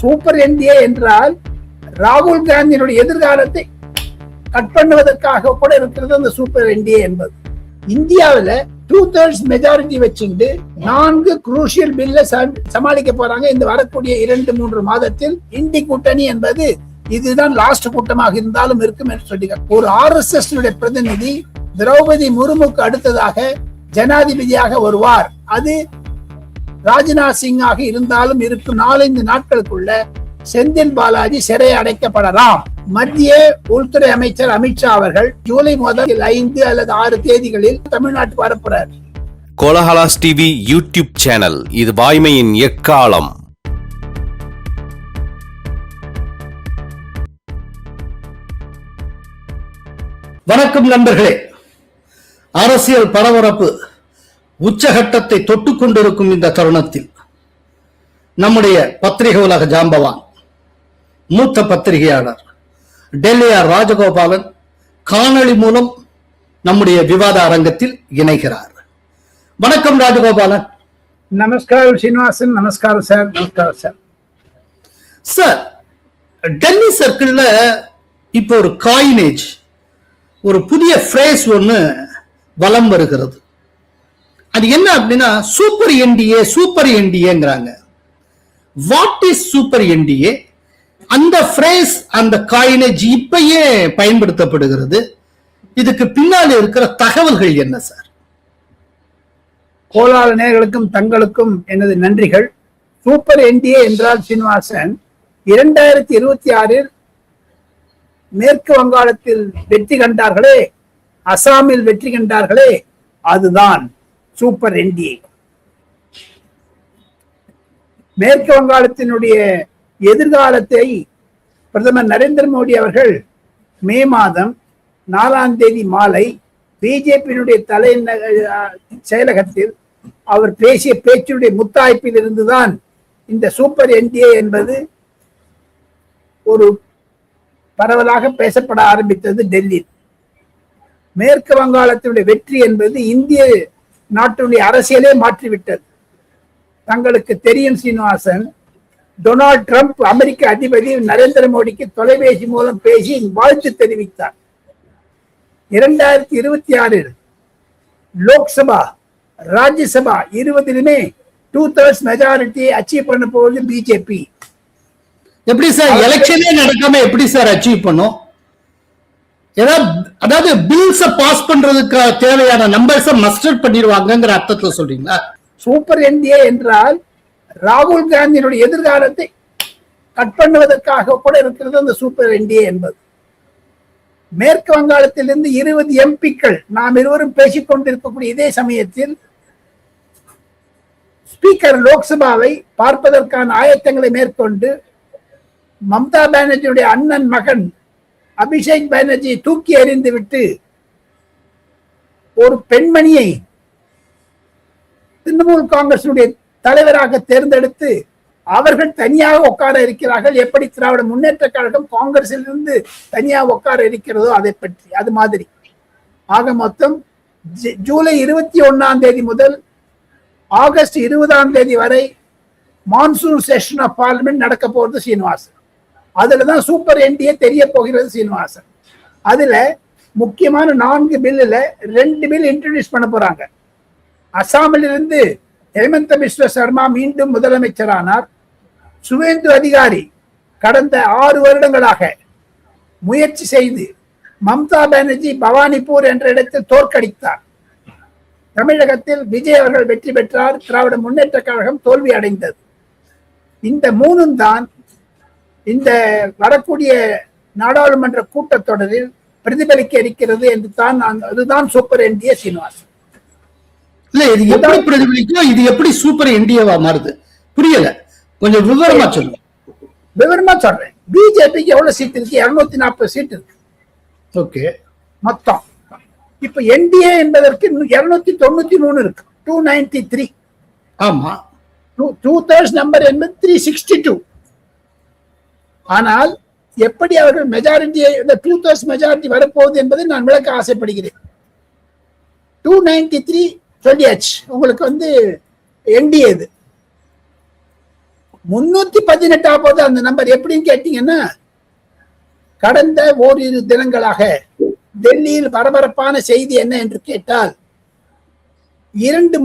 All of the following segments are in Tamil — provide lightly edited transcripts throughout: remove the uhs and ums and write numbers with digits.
சூப்பர் என்டிஏ என்றால் ராகுல் காந்தியினுடைய எதிர்காலத்தை கட் பண்ணுவதற்காக கூட இருக்கிறது அந்த சூப்பர் என்டிஏ என்பது. இந்தியாவில 2/3 மெஜாரிட்டி வச்சுட்டு 4 குரூஷியல் பில்ல சமாளிக்க போறாங்க. இந்த வரக்கூடிய 2-3 மாதத்தில் இந்தி கூட்டணி என்பது இதுதான் லாஸ்ட் கூட்டமாக இருந்தாலும் இருக்கும் என்று சொல்லியிருக்காங்க. ஒரு RSS பிரதிநிதி திரௌபதி முர்முக்கு அடுத்ததாக ஜனாதிபதியாக வருவார். அது ராஜ்நாத் சிங்காக இருந்தாலும் இருக்கும் 4-5 நாட்களுக்குள்ள செந்தில் பாலாஜி சிறை அடைக்கப்படலாம். மத்திய உள்துறை அமைச்சர் அமித்ஷா அவர்கள் ஜூலை முதல் 5 அல்லது 6 தேதிகளில் தமிழ்நாட்டுக்கு வரப்போறார். கோலஹலாஸ் டிவி யூடியூப் சேனல், இது வாய்மையின் எக்காலம். வணக்கம் நண்பர்களே. அரசியல் பரபரப்பு உச்சகட்டத்தை தொட்டுக் கொண்டிருக்கும் இந்த தருணத்தில் நம்முடைய பத்திரிகை உலக ஜாம்பவான், மூத்த பத்திரிகையாளர் டெல்லி ஆர் ராஜகோபாலன் காணொளி மூலம் நம்முடைய விவாத அரங்கத்தில் இணைகிறார். வணக்கம் ராஜகோபாலன். நமஸ்காரம் ஸ்ரீனிவாசன். நமஸ்காரம் சார். நமஸ்காரம் சார். சார், டெல்லி சர்க்கிள்ல இப்போ ஒரு காயினேஜ், ஒரு புதிய ஃப்ரேஸ் ஒன்னு வலம் வருகிறது. அது என்ன அப்படின்னா சூப்பர் என்டிஏ. சூப்பர் என்டிஏங்கிறாங்க. What is super NDA? அந்த ஃப்ரேஸ், அந்த காயினேஜ் இப்பயே பயன்படுத்தப்படுகிறது. இதுக்கு பின்னாடி இருக்கிற தகவல்கள் என்ன சார்? கோலால நேயர்களுக்கும் தங்களுக்கும் எனது நன்றிகள். சூப்பர் என்டிஏ என்றால் சீனிவாசன் 2026 மேற்கு வங்காளத்தில் வெற்றி கண்டார்களே, அசாமில் வெற்றி கண்டார்களே, அதுதான் சூப்பர் என்டிஏ. மேற்கு வங்காளத்தினுடைய எதிர்காலத்தை பிரதமர் நரேந்திர மோடி அவர்கள் மே மாதம் 4ஆம் தேதி மாலை பிஜேபியினுடைய செயலகத்தில் அவர் பேசிய பேச்சுடைய முத்தாய்ப்பில் இருந்துதான் இந்த சூப்பர் என்டிஏ என்பது ஒரு பரவலாக பேசப்பட ஆரம்பித்தது. டெல்லி மேற்கு வங்காளத்தினுடைய வெற்றி என்பது இந்திய நாட்டினுடைய அரசியலே மாற்றிவிட்டது. தங்களுக்கு தெரியும் சீனிவாசன், டொனால்ட் ட்ரம்ப் அமெரிக்க அதிபதி நரேந்திர மோடிக்கு தொலைபேசி மூலம் பேசி வாழ்த்து தெரிவித்தார். 2026 லோக்சபா ராஜ்யசபா 20லுமே 2/3 மெஜாரிட்டி அச்சீவ் பண்ண போவது பிஜேபி. எப்படி சார் எலெக்ஷனே நடக்காம எப்படி சார் அச்சீவ் பண்ணும்? அதாவது பில்ஸ் பாஸ் பண்றதுக்கு தேவையான நம்பர்ஸ் மஸ்டர் பண்ணிடுவாங்கங்கிற அர்த்தத்துல சொல்றீங்களா? சூப்பர் என்டிஏ என்றால் ராகுல் காந்தியினுடைய எதிர்காலத்தை கட் பண்ணுவதற்காக கூட இருக்கிறது அந்த சூப்பர் என்டிஏ என்பது. மேற்கு வங்காளத்திலிருந்து 20 எம்பிக்கள் நாம் இருவரும் பேசிக் கொண்டிருக்கக்கூடிய இதே சமயத்தில் ஸ்பீக்கர் லோக்சபாவை பார்ப்பதற்கான ஆயத்தங்களை மேற்கொண்டு மம்தா பானர்ஜியுடைய அண்ணன் மகன் அபிஷேக் பானர்ஜி தூக்கி எறிந்து விட்டு ஒரு பெண்மணியை திரிணாமுல் காங்கிரசுடைய தலைவராக தேர்ந்தெடுத்து அவர்கள் தனியாக உட்கார இருக்கிறார்கள். எப்படி திராவிட முன்னேற்ற கழகம் காங்கிரஸில் இருந்து தனியாக உட்கார இருக்கிறதோ அதை பற்றி அது மாதிரி. ஆக மொத்தம் ஜூலை 21ஆம் தேதி முதல் ஆகஸ்ட் 20ஆம் தேதி வரை மான்சூன் செஷன் ஆஃப் பார்லிமெண்ட் நடக்க போறது சீனிவாசன். அதுலதான் சூப்பர் என்டிஏ தெரிய போகிறது சீனிவாசன். அதுல முக்கியமான 4 பில்லுல 2 பில் இன்ட்ரோடியூஸ் பண்ண போறாங்க. அசாமில் இருந்து ஹேமந்த பிஸ்வ சர்மா மீண்டும் முதலமைச்சரானார். சுவேந்து அதிகாரி கடந்த 6 வருடங்களாக முயற்சி செய்து மம்தா பானர்ஜி பவானிபூர் என்ற இடத்தில் தோற்கடித்தார். தமிழகத்தில் விஜய் அவர்கள் வெற்றி பெற்றார். திராவிட முன்னேற்ற கழகம் தோல்வி அடைந்தது. இந்த 3 தான் இந்த வரக்கூடிய நாடாளுமன்ற கூட்டத்தொடரில் பிரதிபலிக்க இருக்கிறது என்று தான் அதுதான் சூப்பர் என்டிஏ சீனிவாசன். இல்ல, இது எப்படி பிரதிபலிக்கும்? இது எப்படி சூப்பர் என்டிஏவா மாறுது? புரியல, கொஞ்சம் விவரமா சொல்லுங்க. விவரமா சொல்றேன். பிஜேபிக்கு எவ்வளவு சீட் இருக்கு? 240 சீட் இருக்கு. ஓகே, மொத்தம். இப்ப என்டிஏ என்பதற்கு 293 இருக்கு. 293. ஆமா, 2/3 நம்பர் என்பது 362. ஆனால் எப்படி அவர்கள் மெஜாரிட்டி 2/3 மெஜாரிட்டி வரப்போகுது என்பதை நான் விளக்க ஆசைப்படுகிறேன். 293 சொல்லியாச்சு உங்களுக்கு. என்டிஏ இது 318 போது அந்த நம்பர். எப்படின்னு கேட்டீங்கன்னா, கடந்த ஓரிரு தினங்களாக டெல்லியில் பரபரப்பான செய்தி என்ன என்று கேட்டால், இரண்டு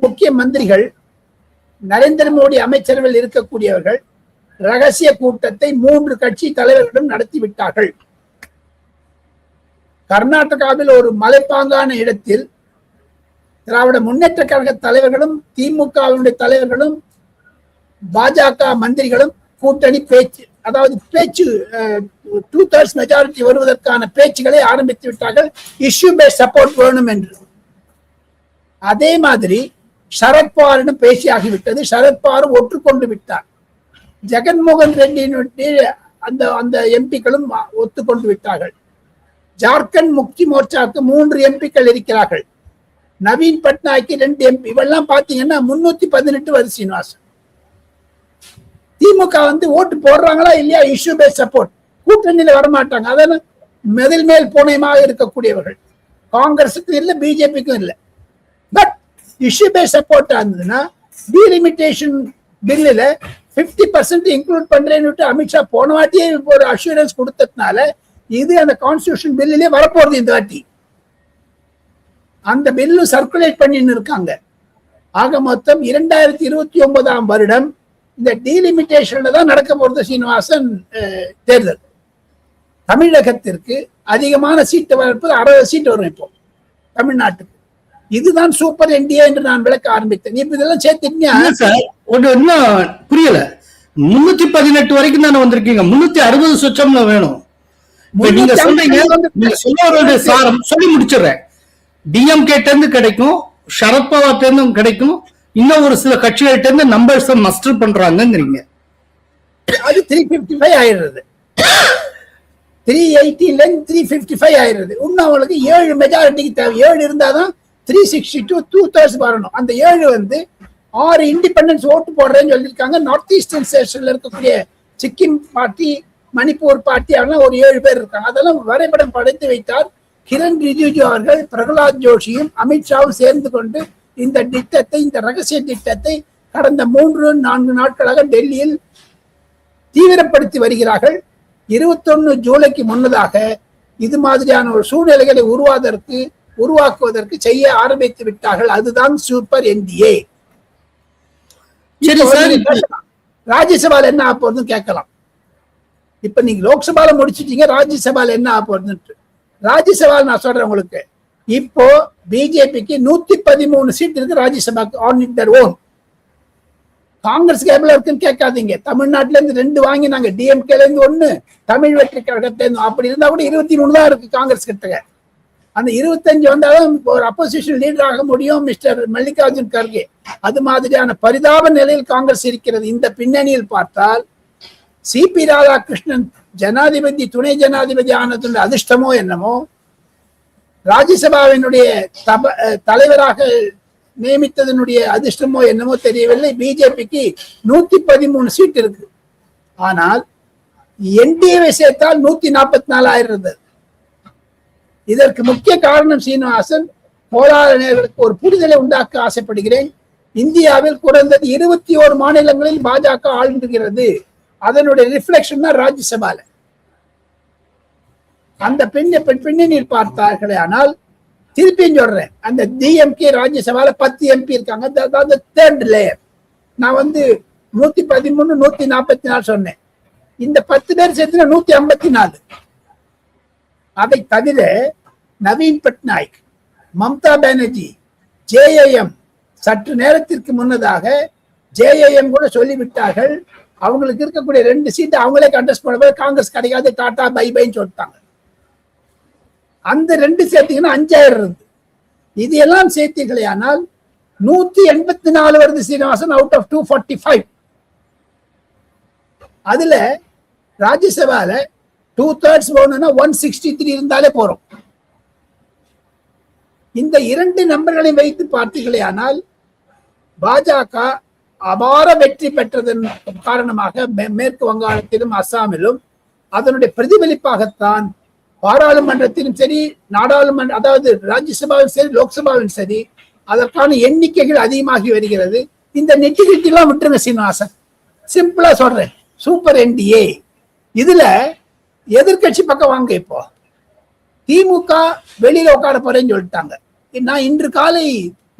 முக்கிய மந்திரிகள், நரேந்திர மோடி அமைச்சர்கள் இருக்கக்கூடியவர்கள் ரகசிய கூட்டத்தை 3 கட்சி தலைவர்களுடன் நடத்திவிட்டார்கள். கர்நாடகாவில் ஒரு மலைப்பாங்கான இடத்தில் திராவிட முன்னேற்ற கழக தலைவர்களும் திமுகவினுடைய தலைவர்களும் பாஜக மந்திரிகளும் கூட்டணி பேச்சு, அதாவது பேச்சு 2/3 மெஜாரிட்டி வருவதற்கான பேச்சுகளை ஆரம்பித்து விட்டார்கள். இஷ்யூ பேஸ்ட் சப்போர்ட் வேணும் என்று. அதே மாதிரி சரத்பவாரிடம் பேசியாகிவிட்டது. சரத்பவாரும் ஒற்றுக்கொண்டு விட்டார். ஜெகன்மோகன் ரெட்டியினுடைய அந்த எம்பிக்களும் ஒத்துக்கொண்டு விட்டார்கள். ஜார்க்கண்ட் முக்தி மோர்ச்சாவுக்கு 3 எம்பிக்கள் இருக்கிறார்கள். நவீன் பட்நாய்க்கு 2 எம்பி. இவெல்லாம் பாத்தீங்கன்னா 318 வருது சீனிவாசன். திமுக ஓட்டு போடுறாங்களா இல்லையா, இஷ்யூ பேஸ்ட் சப்போர்ட், கூட்டணியில வரமாட்டாங்க. அதெல்லாம் மெதில் மேல் பூனையமாக இருக்கக்கூடியவர்கள். காங்கிரஸுக்கும் இல்லை, பிஜேபிக்கும் இல்லை. பட் இஷ்யூ பேஸ்ட் சப்போர்ட் இருந்ததுன்னா டீலிமிட்டேஷன் பில்லுல 50% இன்க்ளூட் பண்றேன்னு அமித்ஷா போன வாட்டியே ஒரு அஷூரன்ஸ் கொடுத்ததுனால இது அந்த கான்ஸ்டிடியூஷன் பில்லிலே வரப்போறது. இந்த வாட்டி அந்த பில்லு சர்க்குலேட் பண்ணின்னு இருக்காங்க. ஆக மொத்தம் 2029 வருடம் இந்த டீலிமிட்டேஷன்ல தான் நடக்க போறது சீனிவாசன் தேர்தல். தமிழகத்திற்கு அதிகமான சீட்டு வரப்பது 60 சீட் வரும் இப்போ தமிழ்நாட்டுக்கு. இதுதான் சூப்பர் என்டிஏ என்று நான் விளக்க ஆரம்பித்தேன். இப்ப இதெல்லாம் சேர்த்துட்டீங்க புரியல. 318 வரைக்கும் தானே வந்திருக்கீங்க. 360 சொச்சம்ல வேணும். நீங்க சொல்றீங்க சாரம் சொல்லி முடிச்சிடுறேன். டிஎம்கே இருந்து கிடைக்கும், சரத்பவார் இருந்தும் கிடைக்கும், இன்னும் ஒரு சில கட்சிகள்ட்ட இருந்து நம்பர்ஸ் மஸ்டர் பண்றாங்கிறீங்க. அது 355 ஆயிடுறது. 380ல 355 ஆயிடுறது. இன்னும் அவங்களுக்கு 7 மெஜாரிட்டிக்கு தேவை. 7 இருந்தாதான் 362 2/3 வரணும். அந்த 7 6 இண்டிபெண்டன்ஸ் ஓட்டு போடுறேன்னு சொல்லியிருக்காங்க. நார்த் ஈஸ்டர்ன் ஸ்டேட்ஸ்ல இருக்கக்கூடிய சிக்கிம் பார்ட்டி, மணிப்பூர் பார்ட்டி அதெல்லாம் ஒரு 7 பேர் இருக்காங்க. அதெல்லாம் வரைபடம் படைத்து வைத்தார். கிரண் ரிஜிஜு அவர்கள், பிரகலாத் ஜோஷியும் அமித்ஷாவும் சேர்ந்து கொண்டு இந்த திட்டத்தை, இந்த ரகசிய திட்டத்தை கடந்த 3-4 நாட்களாக டெல்லியில் தீவிரப்படுத்தி வருகிறார்கள். 21 ஜூலைக்கு முன்னதாக இது மாதிரியான ஒரு சூழ்நிலைகளை உருவாக்குவதற்கு செய்ய ஆரம்பித்து விட்டார்கள். அதுதான் சூப்பர் என்டிஏ. ராஜ்யசபால என்ன ஆக போறதுன்னு கேட்கலாம். இப்ப நீங்க லோக்சபால முடிச்சிட்டீங்க, ராஜ்யசபால என்ன ஆக போறதுன்னு. ராஜ்யசபால நான் சொல்றேன் உங்களுக்கு, இப்போ பிஜேபிக்கு 113 சீட் இருக்கு ராஜ்யசபாக்கு ஆன் தேர் ஓன். காங்கிரஸ் எவ்வளவு இருக்குன்னு கேட்காதீங்க. தமிழ்நாட்டுல இருந்து 2 வாங்கினாங்க, டிஎம்கேல இருந்து 1, தமிழ் வெற்றி கழகத்துல இருந்து. அப்படி இருந்தா கூட 23 தான் இருக்கு காங்கிரஸ் கிட்ட. அந்த 25 வந்தாலும் ஒரு அப்போசிஷன் லீடர் ஆக முடியும் மிஸ்டர் மல்லிகார்ஜுன் கர்கே. அது மாதிரியான பரிதாப நிலையில் காங்கிரஸ் இருக்கிறது. இந்த பின்னணியில் பார்த்தால் சிபி ராதாகிருஷ்ணன் ஜனாதிபதி, துணை ஜனாதிபதி ஆனதுடைய அதிர்ஷ்டமோ என்னமோ, ராஜ்யசபாவினுடைய தலைவராக நியமித்ததனுடைய அதிர்ஷ்டமோ என்னமோ தெரியவில்லை. பிஜேபிக்கு 113 சீட் இருக்கு. ஆனால் என்டிஏவை சேர்த்தால் 144 ஆயிரம். இதற்கு முக்கிய காரணம் சீனிவாசன், போராளிகளுக்கு ஒரு புரிதலை உண்டாக்க ஆசைப்படுகிறேன். இந்தியாவில் குறைந்தது 21 மாநிலங்களில் பாஜக ஆளுகிறது. அதனுடைய ரிஃப்ளெக்ஷன் தான் ராஜ்யசபால. அந்த பின்னணியில் பார்த்தார்களே ஆனால், திருப்பியும் சொல்றேன், அந்த டிஎம்கே ராஜ்யசபால 10 எம்பி இருக்காங்க. Third layer. நான் 113 144 சொன்னேன். இந்த 10 பேர் சேர்த்து 154. அதை தவிர நவீன் பட்நாயக், மம்தா பானர்ஜி, ஜேஏஎம், சற்று நேரத்திற்கு முன்னதாக ஜேஏஎம் கூட சொல்லிவிட்டார்கள் அவங்களுக்கு இருக்கக்கூடிய 2 சீட்டு அவங்களே கண்டெஸ்ட் பண்ணும்போது காங்கிரஸ் கிடைக்காது, டாடா பை பைன்னு சொல்லிட்டாங்க. அந்த 2 சேர்த்தீங்கன்னா 5000 இருந்து. இது எல்லாம் சேர்த்தீர்களே ஆனால் 184 வருது சீனிவாசன் அவுட் ஆஃப் 245. அதுல ராஜ்யசபால 2/3 போகணும்னா 163 இருந்தாலே போறோம். இந்த 2 நம்பர்களை வைத்து பார்த்தீர்களே ஆனால் பாஜக அபார வெற்றி பெற்றதன் காரணமாக மேற்கு வங்காளத்திலும் அஸ்ஸாமிலும் அதனுடைய பிரதிபலிப்பாகத்தான் பாராளுமன்றத்திலும் சரி, நாடாளுமன்ற, அதாவது ராஜ்யசபாவும் சரி, லோக்சபாவும் சரி, அதற்கான எண்ணிக்கைகள் அதிகமாகி வருகிறது. இந்த நெட்டிகிட்டி எல்லாம் விட்டுருங்க சீனிவாசன். சிம்பிளா சொல்றேன், சூப்பர் என்டிஏ. இதுல எதிர்கட்சி பக்கம் வாங்க. இப்போ திமுக வெளியில உட்கார போறேன்னு சொல்லிட்டாங்க. நான் இன்று காலை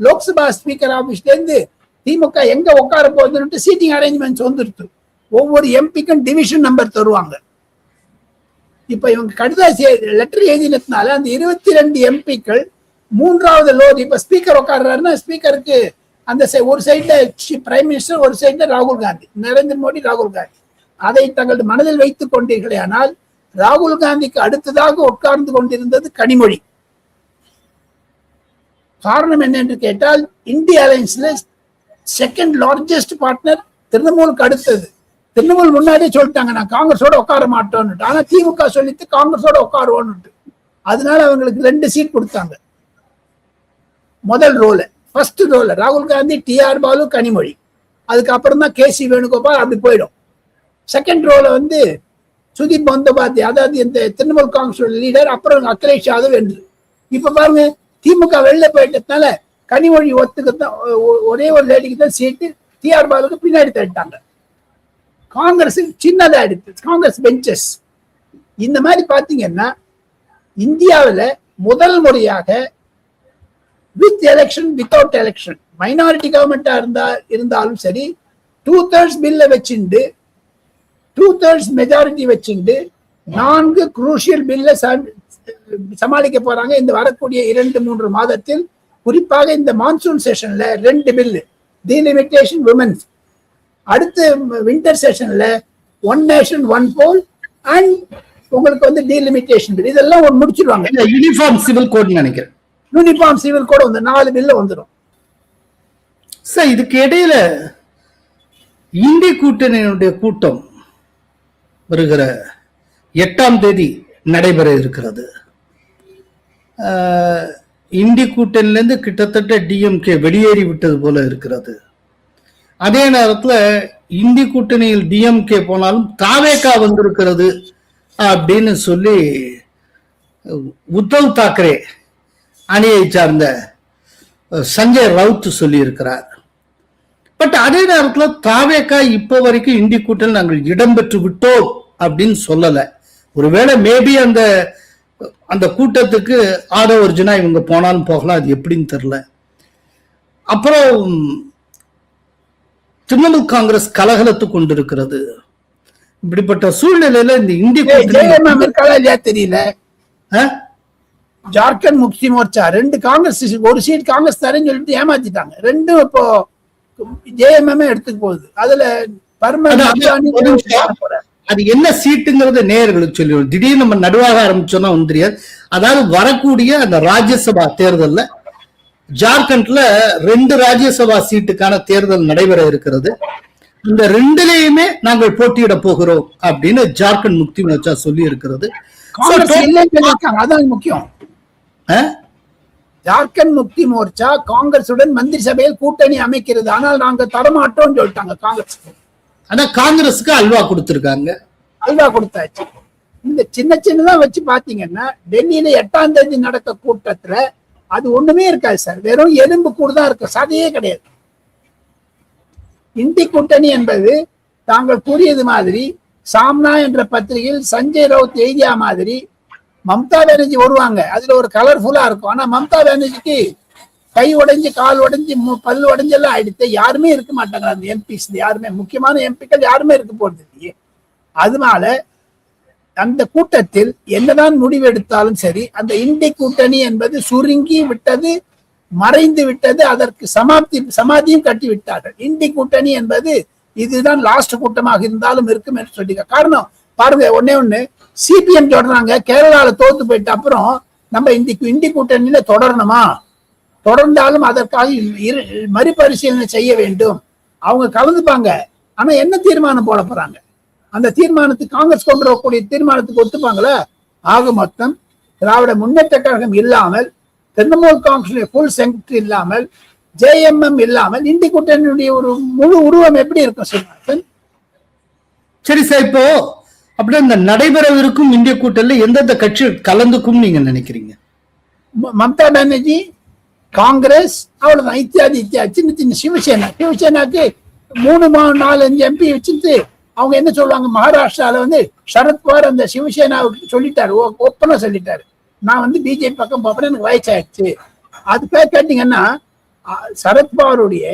லோக்சபா ஸ்பீக்கர் ஆபீஸ்ல இருந்து திமுக எங்க உட்கார போகுதுன்னு சீட்டிங் அரேஞ்ச்மெண்ட்ஸ் வந்துருக்கு. ஒவ்வொரு எம்பிக்கும் டிவிஷன் நம்பர் தருவாங்க. இப்ப இவங்க கடிதாசி லெட்டர் எழுதினதுனால அந்த 22 எம்பிக்கள் மூன்றாவது லோர். இப்ப ஸ்பீக்கர் உட்கார்றாருன்னா ஸ்பீக்கருக்கு அந்த ஒரு சைட்ல பிரைம் மினிஸ்டர், ஒரு சைட்ல ராகுல் காந்தி, நரேந்திர மோடி, ராகுல் காந்தி. அதை தங்களது மனதில் வைத்துக் கொண்டீர்களே ஆனால் ராகுல் காந்திக்கு அடுத்ததாக உட்கார்ந்து கொண்டிருந்தது கனிமொழி. காரணம் என்ன என்று கேட்டால், இந்திய அலையன்ஸ்ல செகண்ட் லார்ஜஸ்ட் பார்ட்னர் திரிணாமுலுக்கு அடுத்தது. திரிணாமுல் முன்னாடியே சொல்லிட்டாங்க நான் காங்கிரஸோட உட்கார மாட்டோம்னு. ஆனா திமுக சொல்லிட்டு காங்கிரஸோட உட்காருவோன்னு. அதனால அவங்களுக்கு 2 சீட் கொடுத்தாங்க. முதல் ரோல, ஃபர்ஸ்ட் ரோல ராகுல் காந்தி, டிஆர் பாலு, கனிமொழி. அதுக்கப்புறம் தான் கேசி வேணுகோபால், அப்படி போயிடும். செகண்ட் ரோல வந்து சுதீப் பந்தோபாத்யாய், அதாவது இந்த திரிணாமுல் காங்கிரஸ் லீடர், அப்புறம் அகிலேஷ் யாதவ் என்று. இப்ப பாருங்க, திமுக வெளில போயிட்டதுனால கனிமொழி ஒத்துக்கத்தான் ஒரே ஒரு லேடிக்கு தான் சீட்டு, டிஆர் பாலுக்கு பின்னாடி தட்டாங்க. காங்கிரஸ் சின்னதா எடுத்து காங்கிரஸ் பெஞ்சஸ். இந்த மாதிரி பாத்தீங்கன்னா இந்தியாவில் முதல் முறையாக with election without election, minority கவர்மெண்டா இருந்தாலும் சரி, 2/3 பில்ல வச்சுண்டு 2/3 மெஜாரிட்டி வச்சுண்டு 4 குரூஷியல் பில்ல சமாளிக்க போறாங்க இந்த வரக்கூடிய 2-3 மாதத்தில். குறிப்பாக இந்த மான்சூன் செஷன்ல 2 பில்லு, டீலிமிட்டேஷன் விமன்ஸ், அடுத்த வின்டர் செஷன்ல 1 நேஷன் 1 போல் அண்ட் உங்களுக்கு வந்து டீலிமிட்டேஷன் பில், இதெல்லாம் முடிச்சிருவாங்க. யூனிஃபார்ம் சிவில் கோட் நினைக்கிறேன். யூனிஃபார்ம் சிவில் கோட் வந்து 4 பில்ல வந்துடும். சார், இதுக்கு இடையில இந்திய கூட்டணியினுடைய கூட்டம் வருகிற 8ஆம் தேதி நடைபெற இருக்கிறது. இந்திய கூட்டணியிலிருந்து கிட்டத்தட்ட டிஎம்கே வெளியேறி விட்டது போல இருக்கிறது. அதே நேரத்தில் இந்திய கூட்டணியில் டிஎம்கே போனாலும் தாவேகா வந்திருக்கிறது அப்படின்னு சொல்லி உத்தவ் தாக்கரே அணியை சார்ந்த சஞ்சய் ரவுத் சொல்லி இருக்கிறார். பட் அதே நேரத்தில் தாவேகா இப்போ வரைக்கும் இந்திய கூட்டணியில் நாங்கள் இடம்பெற்று விட்டோம் அப்படின்னு சொல்லல. ஒருவேளை மேபி அந்த கூட்டத்துக்கு ஆதவ அர்ஜுனா இவங்க போனாலும் போகலாம், அது எப்படின்னு தெரியல. அப்புறம் திரிணாமுல் காங்கிரஸ் கலகலத்து கொண்டிருக்கிறது. இப்படிப்பட்ட சூழ்நிலையில இந்த இந்திய கூட்டணி தெரியல. ஜார்க்கண்ட் முக்தி மோர்ச்சா 2 காங்கிரஸ், ஒரு சீட் காங்கிரஸ் தரேன்னு சொல்லிட்டு ஏமாத்திட்டாங்க. 2 இப்போ ஜேஎம்எம் எடுத்துக்கு போகுது. அதுல அது என்ன சீட்டுங்கிறத நேயர்களுக்கு சொல்லிடுவோம். திடீர்னு நம்ம நடுவாக ஆரம்பிச்சோம்னா ஒன்றும் தெரியாது. அதாவது வரக்கூடிய அந்த ராஜ்யசபா தேர்தல்ல ஜார்க்கண்ட்ல 2 ராஜ்யசபா சீட்டுக்கான தேர்தல் நடைபெற இருக்கிறது. இந்த 2லயுமே நாங்கள் போட்டியிட போகிறோம் அப்படின்னு ஜார்க்கண்ட் முக்தி மோர்ச்சா சொல்லி இருக்கிறது. அதான் முக்கியம். ஜார்க்கண்ட் முக்தி மோர்ச்சா காங்கிரசுடன் மந்திரி சபையில் கூட்டணி அமைக்கிறது, ஆனால் நாங்க தரமாட்டோம் சொல்லிட்டாங்க காங்கிரஸ். ஆனா காங்கிரஸுக்கு அல்வா கொடுத்திருக்காங்க. அல்வா கொடுத்தாச்சு. இந்த சின்னதா வச்சு பாத்தீங்கன்னா டெல்லியில 8ஆம் தேதி நடக்க கூட்டத்துல அது ஒண்ணுமே இருக்காது சார். வெறும் எலும்பு கூடுதான் இருக்கு, சதையே கிடையாது. இந்தி கூட்டணி என்பது தாங்கள் கூறியது மாதிரி சாம்னா என்ற பத்திரிகையில் சஞ்சய் ரவுத் எழுதிய மாதிரி மம்தா பானர்ஜி வருவாங்க, அதுல ஒரு கலர்ஃபுல்லா இருக்கும். ஆனா மம்தா பானர்ஜிக்கு கை உடைஞ்சு, கால் உடைஞ்சு, பல்லு உடைஞ்செல்லாம் ஆயிடுத்து. யாருமே இருக்க மாட்டாங்க அந்த எம்பிஸ், யாருமே முக்கியமான எம்பிக்கள் யாருமே இருக்க போறது இல்லையே. அதனால அந்த கூட்டத்தில் என்னதான் முடிவு எடுத்தாலும் சரி, அந்த இந்தி கூட்டணி என்பது சுருங்கி விட்டது, மறைந்து விட்டது. அதற்கு சமாதியும் கட்டி விட்டார்கள். இந்தி கூட்டணி என்பது இதுதான் லாஸ்ட் கூட்டமாக இருந்தாலும் இருக்கும் என்று சொல்லிக்க. காரணம் பாருங்க, ஒண்ணு சிபிஎம் தொடர்றாங்க, கேரளால தோத்து போயிட்ட அப்புறம் நம்ம இந்தி கூட்டணியில தொடரணுமா, தொடர்ந்தாலும் அதற்காக மறுபரிசீலனை செய்ய வேண்டும். அவங்க கலந்துப்பாங்க, ஆனா என்ன தீர்மானம் போட போறாங்க, அந்த தீர்மானத்துக்கு காங்கிரஸ் கொண்டு வரக்கூடிய தீர்மானத்துக்கு ஒத்துப்பாங்களா? ஆக மொத்தம் திராவிட முன்னேற்ற கழகம் இல்லாமல், திரிணாமுல் காங்கிரஸ் ஃபுல் செக்ரட்டரி இல்லாமல், ஜேஎம்எம் இல்லாமல் இந்தி கூட்டணியுடைய ஒரு முழு உருவம் எப்படி இருக்கும் சார்? சரி சார், இப்போ அப்படியே இந்த நடைபெறவிருக்கும் இந்திய கூட்டணியில் எந்தெந்த கட்சி கலந்துக்கும் நீங்க நினைக்கிறீங்க? மம்தா பானர்ஜி காங்கிரஸ், அவ்வளவுதான். இத்தியாதி சின்ன சின்ன சிவசேனாக்கு 3-4-5 எம்பி வச்சுட்டு அவங்க என்ன சொல்லுவாங்க, மகாராஷ்டிரால சரத்பவார் அந்த சிவசேனாவுக்கு சொல்லிட்டாரு, ஒப்பனை சொல்லிட்டாரு, நான் பிஜேபி பக்கம் போறேன், எனக்கு வயசாயிடுச்சு. அது பேர் கேட்டீங்கன்னா சரத்பவாருடைய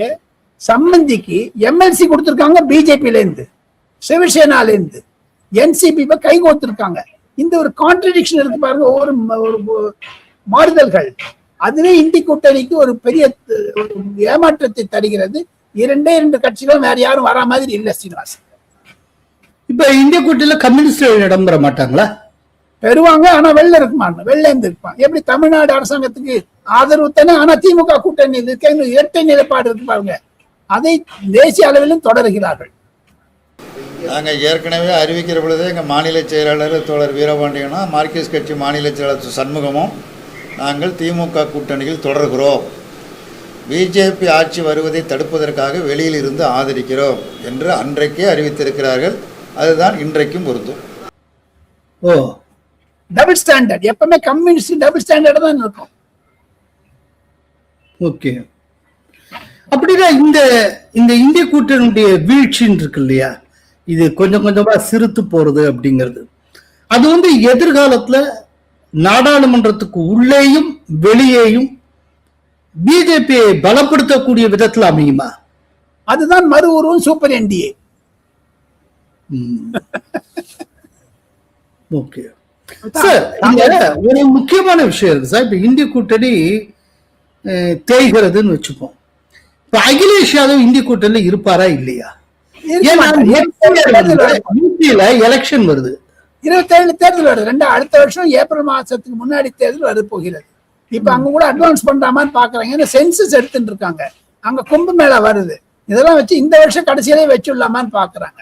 சம்பந்திக்கு எம்எல்சி கொடுத்திருக்காங்க பிஜேபியில இருந்து, சிவசேனால இருந்து, என்சிபி கை கோத்திருக்காங்க. இந்த ஒரு கான்ட்ரடிக்ஷன் இருக்கு பாருங்க, ஒரு மாறுதல்கள். அதுவே இந்தி கூட்டணிக்கு ஒரு பெரிய ஏமாற்றத்தை தருகிறது. 2 கட்சிகளும் வேற யாரும் வரா மாதிரி இல்ல சீனிவாசன். இப்ப இந்திய கூட்டணியில கம்யூனிஸ்ட் இடம் பெற மாட்டாங்களா? பெறுவாங்க, ஆனா வெளில இருக்க மாட்டாங்க, வெளில இருந்து இருப்பாங்க. எப்படி தமிழ்நாடு அரசாங்கத்துக்கு ஆதரவு தானே, ஆனா திமுக கூட்டணி இரட்டை நிலைப்பாடு இருக்கு பாருங்க, அதை தேசிய அளவிலும் தொடர்கிறார்கள். நாங்கள் ஏற்கனவே அறிவிக்கிற பொழுதே எங்கள் மாநில செயலாளர் தோழர் வீரபாண்டியனும் மார்க்சிஸ்ட் கட்சி மாநில செயலாளர் சண்முகமும் நாங்கள் திமுக கூட்டணியில் தொடர்கிறோம், பிஜேபி ஆட்சி வருவதை தடுப்பதற்காக வெளியில் இருந்து ஆதரிக்கிறோம் என்று அன்றைக்கே அறிவித்திருக்கிறார்கள். அதுதான் இன்றைக்கும் பொருந்தும். ஓ, டபுள் ஸ்டாண்டர்ட் எப்பவுமே கம்யூனிஸ்ட் டபுள் ஸ்டாண்டர்ட் தான் இருக்கும். ஓகே. அப்படின்னா இந்த இந்திய கூட்டணியுடைய வீழ்ச்சின்னு இருக்கு இல்லையா, இது கொஞ்சம் கொஞ்சமா சிறுத்து போறது அப்படிங்கிறது, அது எதிர்காலத்துல நாடாளுமன்றத்துக்கு உள்ளேயும் வெளியேயும் பிஜேபியை பலப்படுத்தக்கூடிய விதத்தில் அமையுமா? அதுதான் மறு உருவம் சூப்பர் என்டிஏ. ஓகே சார், ஒரு முக்கியமான விஷயம் இருக்கு சார். இப்ப இந்திய கூட்டணி தேய்கிறதுன்னு வச்சுப்போம். இப்ப அகிலேஷ் யாதவ் இந்திய கூட்டணியில இருப்பாரா இல்லையா? எலெக்ஷன் வருது, 27 தேர்தல் வருது. அடுத்த வருஷம் ஏப்ரல் மாசத்துக்கு முன்னாடி தேர்தல் வருது போகிறது. இப்ப அங்க கூட அட்வான்ஸ் பண்றாமான்னு பாக்குறாங்க, ஏன்னா சென்சஸ் எடுத்துட்டு இருக்காங்க, அங்க கும்பமேளா வருது, இதெல்லாம் வச்சு இந்த வருஷம் கடைசியிலே வச்சுடலாமான்னு பாக்குறாங்க.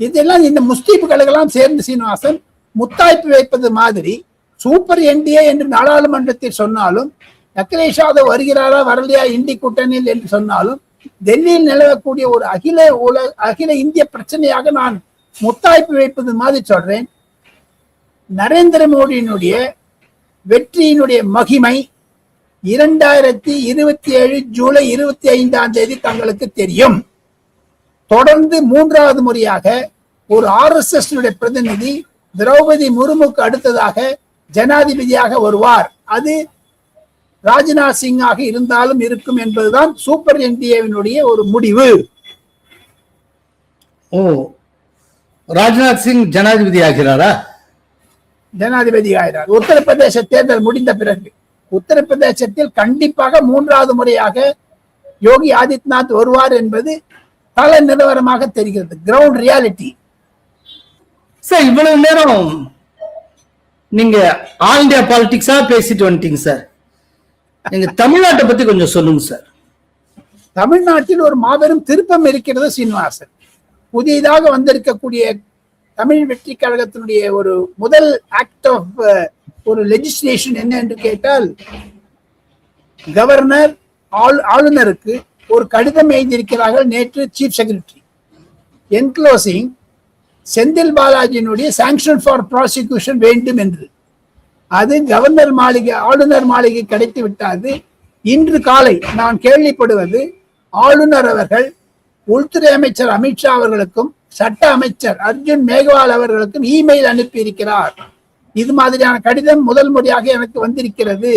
இதெல்லாம் இந்த முஸ்தீப்புகளுக்கெல்லாம் சேர்ந்து சீனிவாசன் முத்தாய்ப்பு வைப்பது மாதிரி சூப்பர் என்டிஏ என்று நாடாளுமன்றத்தில் சொன்னாலும், அகிலேஷ் யாதவ் வருகிறாரா வரலையா இந்தி கூட்டணியில் என்று சொன்னாலும், டெல்லியில் நிலவக்கூடிய ஒரு அகில இந்திய பிரச்சனையாக நான் முத்தாய்ப்பு வைப்பது மாதிரி சொல்றேன். நரேந்திர மோடியினுடைய வெற்றியினுடைய மகிமை 2027 ஜூலை 25 தங்களுக்கு தெரியும். தொடர்ந்து 3வது முறையாக ஒரு RSS பிரதிநிதி திரௌபதி முர்முக்கு அடுத்ததாக ஜனாதிபதியாக வருவார். அது ராஜ்நாத் சிங்காக இருந்தாலும் இருக்கும் என்பதுதான் சூப்பர் என்டிஏவினுடைய ஒரு முடிவு. ஓ, ராஜ்நாத் சிங் ஜனாதிபதி ஆகிறாரா? ஜனாதிபதி ஆகிறார். உத்தரப்பிரதேச தேர்தல் முடிந்த பிறகு உத்தரப்பிரதேசத்தில் கண்டிப்பாக 3வது முறையாக யோகி ஆதித்யநாத் வருவார் என்பது பல நிலவரமாக தெரிகிறது, கிரவுண்ட் ரியாலிட்டி. சார், இவ்வளவு நேரம் நீங்க ஆல் இந்தியா பாலிடிக்ஸா பேசிட்டு வந்துட்டீங்க சார். எங்க தமிழ்நாட்டை பத்தி கொஞ்சம் சொல்லுங்க சார். தமிழ்நாட்டில் ஒரு மாபெரும் திருப்பம் இருக்கிறது சீனிவாசன். புதிதாக வந்திருக்கக்கூடிய தமிழ் வெற்றி கழகத்தினுடைய ஒரு முதல் ஆக்ட் ஆஃப் ஒரு லெஜிஸ்லேஷன் என்ன என்று கேட்டால், கவர்னர் ஆளுநருக்கு ஒரு கடிதம் எழுதியிருக்கிறார்கள் நேற்று சீஃப் செக்ரட்டரி, என்க்ளோசிங் செந்தில் பாலாஜியினுடைய சாங்ஷன் ஃபார் ப்ராசிக்யூஷன் வேண்டும் என்று. அது கவர்னர் மாளிகை ஆளுநர் மாளிகை கிடைத்து விட்டாது. இன்று காலை நான் கேள்விப்படுவது, ஆளுநர் அவர்கள் உள்துறை அமைச்சர் அமித்ஷா அவர்களுக்கும் சட்ட அமைச்சர் அர்ஜுன் மேக்வால் அவர்களுக்கும் இமெயில் அனுப்பி இருக்கிறார். இது மாதிரியான கடிதம் முதல் முறையாக எனக்கு வந்திருக்கிறது,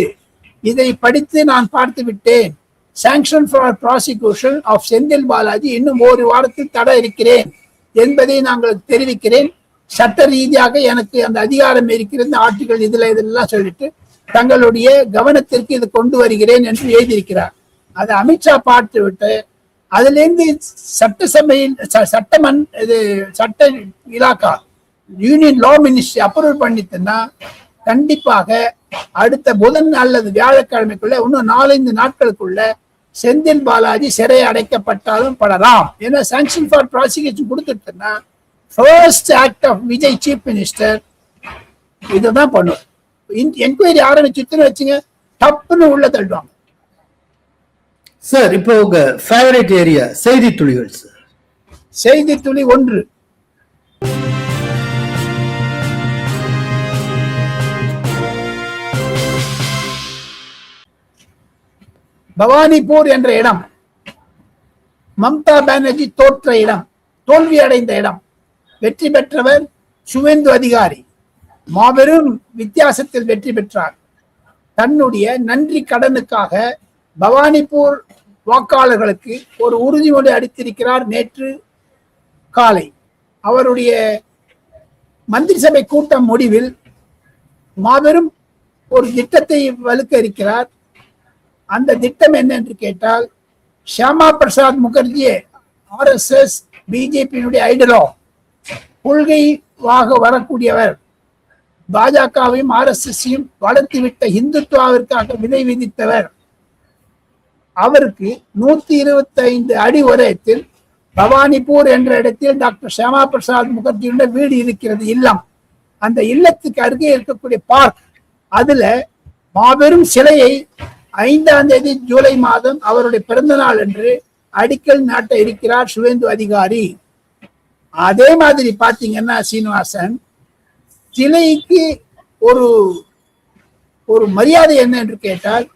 இதை படித்து நான் பார்த்து விட்டேன். Sanction for prosecution of Senthil Balaji இன்னும் 1 வாரத்தில் தடை இருக்கிறேன் என்பதை நாங்கள் தெரிவிக்கிறேன். சட்ட ரீதியாக எனக்கு அந்த அதிகாரம் இருக்கிறது, ஆர்டிகல் இதெல்லாம் சொல்லிட்டு தங்களுடைய கவனத்திற்கு இது கொண்டு வருகிறேன் என்று எழுதியிருக்கிறார். அதை அமித்ஷா பார்த்து விட்டு அதிலிருந்து சட்டசபையில் சட்ட இலாக்கா யூனியன் லா மினிஸ்ட்ரி அப்ரூவ் பண்ணிட்டுன்னா கண்டிப்பாக அடுத்த புதன் அல்லது வியாழக்கிழமைக்குள்ள இன்னும் 4-5 நாட்களுக்குள்ள செந்தில் பாலாஜி சிறை அடைக்கப்பட்டாலும் படலாம். ஏன்னா சாங்ஷன் ஃபார் ப்ராசிக்யூஷன் கொடுத்துட்டுன்னா first act of Vijay chief minister இதுதான் பண்ணுவோம். என்கொயரி ஆரம்பிச்சுன்னு வச்சுங்க, தப்புன்னு உள்ள தள்ளுவாங்க. சார், இப்போ உங்க ஃபேவரட் ஏரியா செய்தி துளிகள் சார். செய்தி துளி 1. பவானிபூர் என்ற இடம் மம்தா பானர்ஜி தோற்ற இடம், தோல்வி அடைந்த இடம். வெற்றி பெற்றவர் சுவேந்து அதிகாரி, மாபெரும் வித்தியாசத்தில் வெற்றி பெற்றார். தன்னுடைய நன்றி கடனுக்காக பவானிபூர் வாக்காளர்களுக்கு ஒரு உறுதிமொழி அளித்திருக்கிறார். நேற்று காலை அவருடைய மந்திரி சபை கூட்டம் முடிவில் மாபெரும் ஒரு திட்டத்தை வகுக்க இருக்கிறார். அந்த திட்டம் என்ன என்று கேட்டால், ஷியாமா பிரசாத் முகர்ஜி RSS பிஜேபியினுடைய ஐடலோ, கொள்கையாக வரக்கூடியவர், பாஜகவையும் RSSையும் வளர்த்துவிட்ட இந்துத்துவாவிற்காக விதை விதித்தவர். அவருக்கு 125 அடி உயரத்தில் பவானிபூர் என்ற இடத்தில் டாக்டர் ஷியாமா பிரசாத் முகர்ஜியுடைய வீடு இருக்கிறது, இல்லம். அந்த இல்லத்துக்கு அருகே இருக்கக்கூடிய பார்க், அதுல மாபெரும் சிலையை 5ஆம் தேதி ஜூலை மாதம் அவருடைய பிறந்த நாள் என்று அடிக்கல் நாட்ட இருக்கிறார் சுவேந்து அதிகாரி. அதே மாதிரி பாத்தீங்கன்னா சீனிவாசன், சிலைக்கு ஒரு ஒரு மரியாதை என்ன என்று கேட்டால்,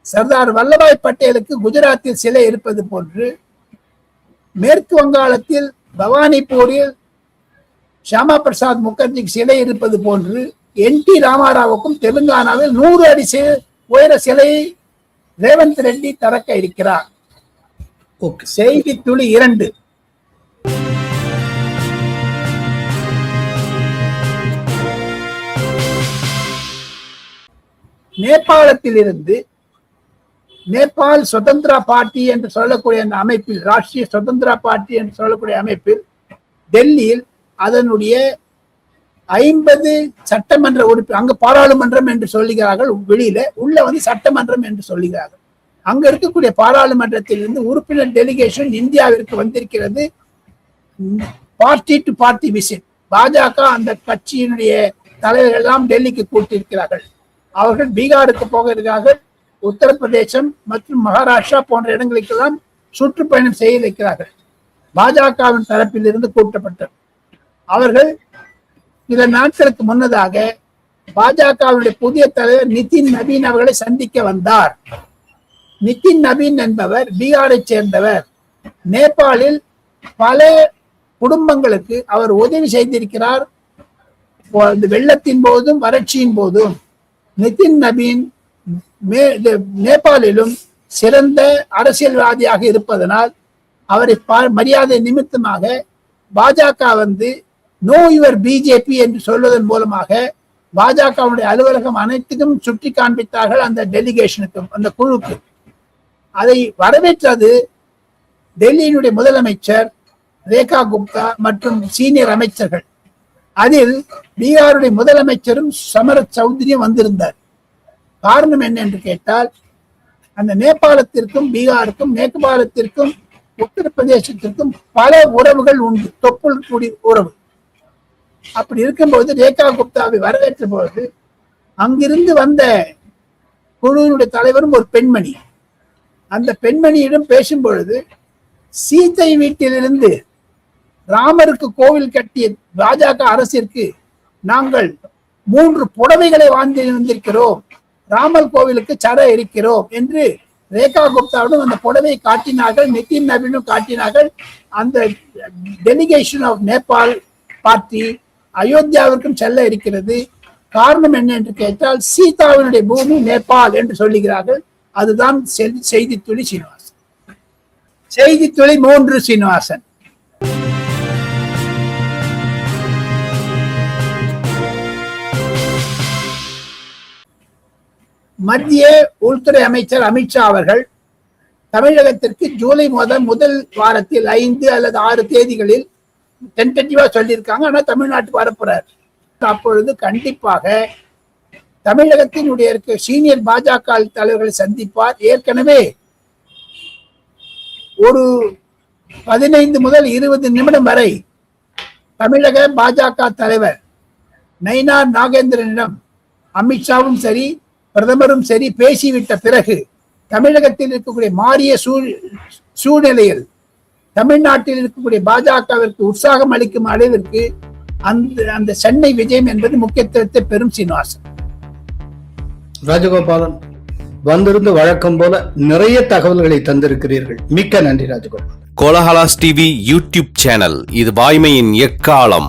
சர்தார் வல்லபாய் பட்டேலுக்கு குஜராத்தில் சிலை இருப்பது போன்று, மேற்கு வங்காளத்தில் பவானிபூரில் ஷியாமா பிரசாத் முகர்ஜிக்கு சிலை இருப்பது போன்று NT ராமாராவுக்கும் தெலுங்கானாவில் 100 அடி உயர சிலையை ரேவந்த் ரெட்டி திறக்க இருக்கிறார். செய்தி துளி 2. நேபாளத்தில் இருந்து நேபாள் சுதந்திரா பார்ட்டி என்று சொல்லக்கூடிய அந்த அமைப்பில், ராஷ்டிரிய சுதந்திரா பார்ட்டி என்று சொல்லக்கூடிய அமைப்பில், டெல்லியில் அதனுடைய 50 சட்டமன்ற உறுப்பினர், அங்கு பாராளுமன்றம் என்று சொல்லுகிறார்கள், வெளியில உள்ள வந்து சட்டமன்றம் என்று சொல்லுகிறார்கள். அங்க இருக்கக்கூடிய பாராளுமன்றத்தில் இருந்து உறுப்பினர் டெலிகேஷன் இந்தியாவிற்கு வந்திருக்கிறது. Party to party visit. பாஜக அந்த கட்சியினுடைய தலைவர்கள் எல்லாம் டெல்லிக்கு கூட்டியிருக்கிறார்கள். அவர்கள் பீகாருக்கு போக இருக்கிறார்கள், உத்தரப்பிரதேசம் மற்றும் மகாராஷ்டிரா போன்ற இடங்களுக்கெல்லாம் சுற்றுப்பயணம் செய்ய இருக்கிறார்கள். பாஜகவின் தரப்பில் இருந்து கூட்டப்பட்டது. அவர்கள் சில நாட்களுக்கு முன்னதாக பாஜகவுடைய புதிய தலைவர் நிதின் நபீன் அவர்களை சந்திக்க வந்தார். நிதின் நபீன் என்பவர் பீகாரை சேர்ந்தவர். நேபாளில் பல குடும்பங்களுக்கு அவர் உதவி செய்திருக்கிறார். வெள்ளத்தின் போதும் வறட்சியின் போதும் நிதின் நபீன் நேபாளிலும் சிறந்த அரசியல்வாதியாக இருப்பதனால் அவரை மரியாதை நிமித்தமாக பாஜக வந்து நோ யுவர் பிஜேபி என்று சொல்வதன் மூலமாக பாஜகவுடைய அலுவலகம் அனைத்துக்கும் சுட்டி காண்பித்தார்கள். அந்த டெலிகேஷனுக்கும், அந்த குழுக்கு. அதை வரவேற்றது டெல்லியினுடைய முதலமைச்சர் ரேகா குப்தா மற்றும் சீனியர் அமைச்சர்கள். அதில் பீகாருடைய முதலமைச்சரும் சமரத் சௌத்ரியும் வந்திருந்தார். காரணம் என்ன என்று கேட்டால், அந்த நேபாளத்திற்கும் பீகாருக்கும் நேபாளத்திற்கும் உத்தரப்பிரதேசத்திற்கும் பல உறவுகள் உண்டு, தொப்புள் கூடி உறவு. அப்படி இருக்கும்போது ரேகா குப்தாவை வரவேற்ற போது அங்கிருந்து வந்த குழுவினுடைய தலைவரும் ஒரு பெண்மணி. அந்த பெண்மணியிடம் பேசும் பொழுது, சீதை வீட்டிலிருந்து ராமருக்கு கோவில் கட்டிய பாஜக அரசிற்கு நாங்கள் 3 புடவைகளை வாங்கி வந்திருக்கிறோம், ராமர் கோவிலுக்கு சர இருக்கிறோம் என்று ரேகா குப்தாவிடம் அந்த புடவையை காட்டினார்கள். நிதின் நபீனும் காட்டினார்கள். அந்த டெலிகேஷன் ஆஃப் நேபாள் பார்ட்டி அயோத்தியாவிற்கும் செல்ல இருக்கிறது. காரணம் என்ன என்று கேட்டால், சீதாவினுடைய பூமி நேபாள் என்று சொல்லுகிறார்கள். அதுதான் செய்தி துளி சீனிவாசன். செய்தி துளி 3 சீனிவாசன். மத்திய உள்துறை அமைச்சர் அமித்ஷா அவர்கள் தமிழகத்திற்கு ஜூலை முதல் வாரத்தில் 5 அல்லது 6 தேதிகளில் டென்டேட்டிவா சொல்லியிருக்காங்க. ஆனா தமிழ்நாட்டுக்கு வரப்போறார். அப்பொழுது கண்டிப்பாக தமிழகத்தினுடைய சீனியர் பாஜக தலைவர்களை சந்திப்பார். ஏற்கனவே ஒரு 15 முதல் 20 நிமிடம் வரை தமிழக பாஜக தலைவர் நயினார் நாகேந்திரனிடம் அமித்ஷாவும் சரி பிரதமரும் சரி பேசிவிட்ட பிறகு, தமிழகத்தில் இருக்கக்கூடிய மாறிய சூழ்நிலையில் தமிழ்நாட்டில் இருக்கக்கூடிய பாஜகவிற்கு உற்சாகம் அளிக்கும் அளவிற்கு அந்த சென்னை விஜயம் என்பது முக்கியத்துவத்தை பெறும். சீனிவாசன். ராஜகோபாலன், வந்திருந்து வழக்கம் போல நிறைய தகவல்களை தந்திருக்கிறீர்கள். மிக்க நன்றி Rajagopal. Kolahalas TV YouTube channel, இது வாய்மையின் எக்காலம்.